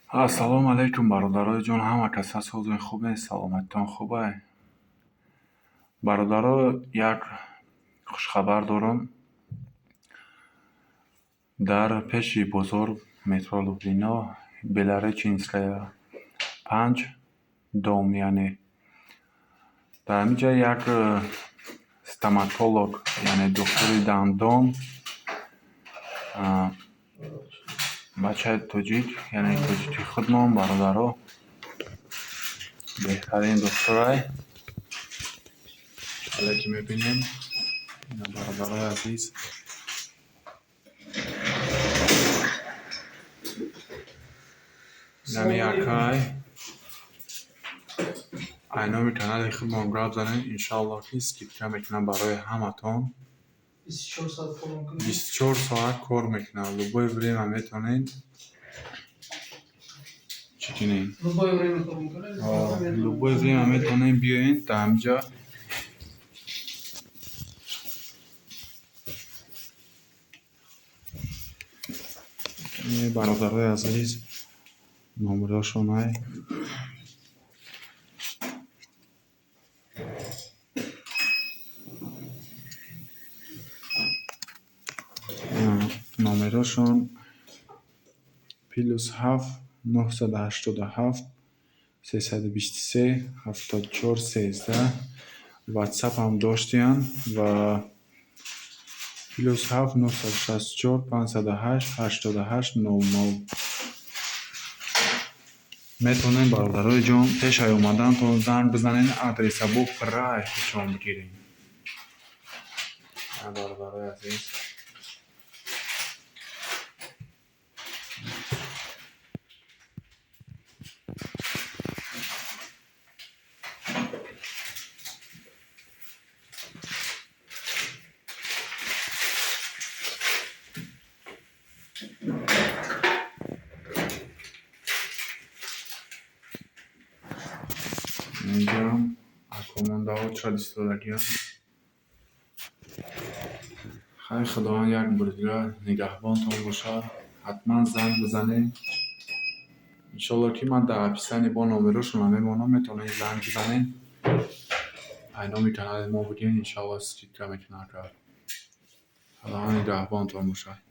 Ассалому алайкум, бародарои ҷон, ҳама кас ҳастин хубе? Саломатитон хубе? Бародаро, як хушхабар дорам. Дар пеши бозор метро Лубнино, Белореченская 5 дом, яъне дар ҳаминҷа як стоматолог, яъне духтури дандон, бачаи тоҷик, яъне тоҷики худмон, бародаро, беҳтарин духтурай. ҳале ки мебинем бародарои азиз, нами якай айноми канали худмон гап занем. Иншаллоҳ ки скидка мекунам барои ҳаматон. 24 соат кор мекунам. Любое время метавонед чӣ кунед? Любое время метавонед биёед дар ҳаминҷа. Бародарои азиз, номерошонай номерошон +7 987 323 74 13. ватсап ҳам доштиян ва +7 964 508 88 00. метавонед бародарои ҷон пешай омадантон занг бизанед, адреса бо прай хушон бигиред. Бародарои азиз, اینجا اکومانده ها چرا ایستادگی هست. خیلی خداوند یک بار دیگر نگهبانتان باشد. حتما زنگ بزنید. انشالله که من در اپیسانی با نامبرشون میمونم، میتونید زنگ بزنید. اینامی کانال ما بودین، انشالله سکیت که میکنه کرد. خداوند نگهبانتان باشد.